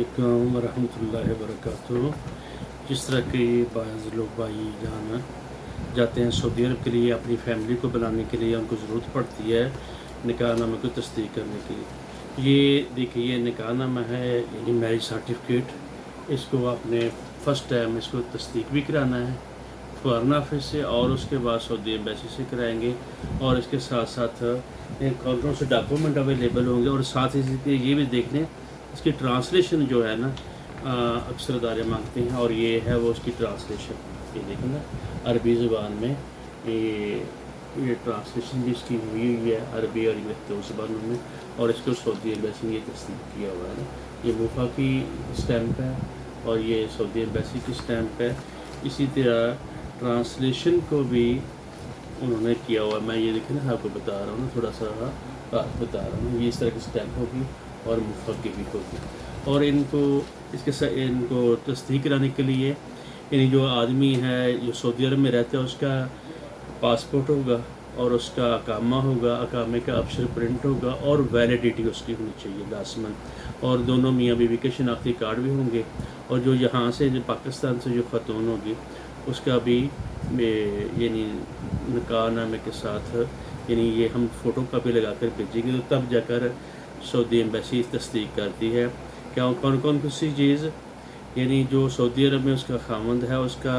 अस्सलामुअलैकुम वरहमतुल्लाहि वबरकातुहू। जिस तरह के बाज़ लोग भाई जान जाते हैं सऊदी अरब के लिए, अपनी फैमिली को बुलाने के लिए उनको ज़रूरत पड़ती है निकाह नामे को तस्दीक करने के लिए। ये देखिए, ये निकाह नामा है, यानी मैरिज सर्टिफिकेट। इसको आपने फ़र्स्ट टाइम इसको तस्दीक भी कराना है फ़ॉरेन ऑफिस से, और उसके बाद सऊदी एम्बेसी से कराएंगे। और इसके साथ साथ कौन कौन से डॉक्यूमेंट अवेलेबल होंगे, और साथ ही ये भी देख लें इसकी ट्रांसलेशन जो है ना, अक्सर अदारे मांगते हैं, और ये है वो उसकी ट्रांसलेशन। ये देखें ना, अरबी ज़ुबान में ये ट्रांसलेशन भी इसकी हुई है अरबी और इंग्लिश दो ज़ुबानों में, और इसको सऊदी एम्बेसी ने ये तस्दीक किया हुआ है ना। ये मुफा की स्टैंप है और ये सऊदी एम्बेसी की स्टैंप है। इसी तरह ट्रांसलेशन को भी उन्होंने किया हुआ है। मैं ये देखें ना, आपको बता रहा हूँ ना, थोड़ा सा बता रहा हूँ। ये इस तरह की स्टैंप होगी और मुफा की भी होगी। और इनको तस्दीक कराने के लिए, यानी जो आदमी है जो सऊदी अरब में रहता है उसका पासपोर्ट होगा और उसका अकामा होगा, अकामे का अक्षर प्रिंट होगा, और वैलिडिटी उसकी होनी चाहिए 10 मंथ। और दोनों मियाँ बीवी के शनाख्ती कार्ड भी होंगे। और जो यहाँ से जो पाकिस्तान से जो ख़तून होगी उसका भी यानी निकाह नामे के साथ, यानी ये हम फ़ोटो कापी लगा कर भेजेंगे, तो तब जाकर सऊदी एम्बेसी तस्दीक करती है क्या कौन कौन सी चीज़, यानी जो सऊदी अरब में उसका खामंद है उसका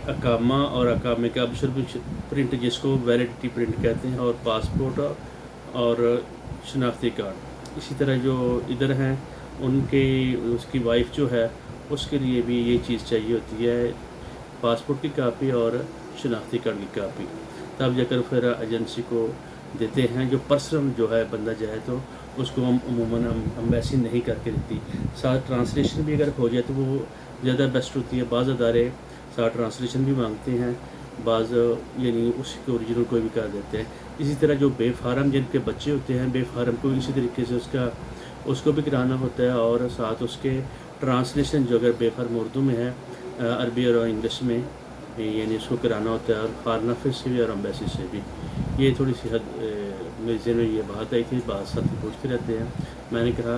अकामा और अकामे का अक्षर प्रिंट, जिसको वैलिडिटी प्रिंट कहते हैं, और पासपोर्ट और शनाख्ती कार्ड। इसी तरह जो इधर हैं उसकी वाइफ जो है उसके लिए भी ये चीज़ चाहिए होती है, पासपोर्ट की कापी और शनाख्ती कार्ड की कापी। तब जाकर फिर एजेंसी को देते हैं। जो पर्सनल जो है बंदा जाए तो उसको हम अमूमन एम्बेसी नहीं करके देती। साथ ट्रांसलेशन भी अगर हो जाए तो वो ज़्यादा बेस्ट होती है। बाज़ अदारे साथ ट्रांसलेशन भी मांगते हैं, बाज़ यानी उसके ओरिजिनल कोई भी कर देते हैं। इसी तरह जो बेफारम जिनके बच्चे होते हैं, बेफारम को इसी तरीके से उसको भी कराना होता है, और साथ उसके ट्रांसलेशन जो अगर बेफारम उर्दू में है, अरबी और इंग्लिश में, यानी उसको कराना होता है, और फ़ॉरेन ऑफिस से भी और एम्बेसी से भी। ये थोड़ी सी मेरे ज़हन में ये बात आई थी, बात साथी पूछते रहते हैं, मैंने कहा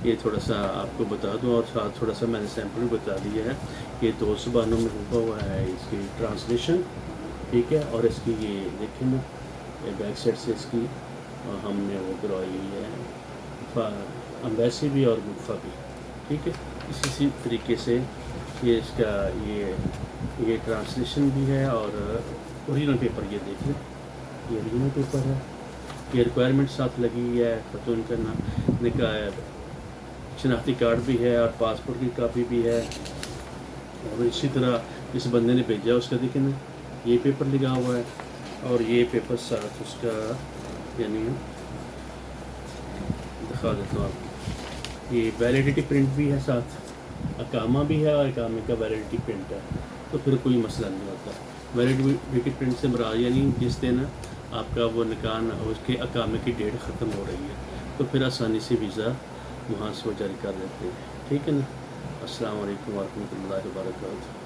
ये थोड़ा सा आपको बता दूं, और साथ थोड़ा सा मैंने सैंपल भी बता दिया है। ये 2 ज़ुबानों में हुआ है इसकी ट्रांसलेशन, ठीक है। और इसकी ये देखें ना, बैक साइड से इसकी हमने वो करवाई हुई है एम्बेसी भी और मुफा भी, ठीक है। इसी तरीके से ये इसका ये ट्रांसलेशन भी है, और ओरिजिनल पेपर ये देख लें, ये ओरिजिनल पेपर है। ये रिक्वायरमेंट साथ लगी हुई है, खतून का नाम शनाख्ती कार्ड भी है, और पासपोर्ट की कापी भी है। और इसी तरह इस बंदे ने भेजा उसका देखें ना, ये पेपर लगा हुआ है, और ये पेपर साथ उसका, यानी दिखा देता हूँ आपको, ये वैलिडिटी प्रिंट भी है, साथ अकामा भी है, और अकामे का वैलिडिटी प्रिंट है। तो फिर कोई मसला नहीं होता। वैलिडिटी प्रिंट से मुराद यानी जिस दिन आपका वो निकाह उसके अकामे की डेट ख़त्म हो रही है, तो फिर आसानी से वीज़ा वहाँ से वो जारी कर देते हैं, ठीक है ना। अस्सलाम वालेकुम वरहमतुल्लाहि वबरकातुहू।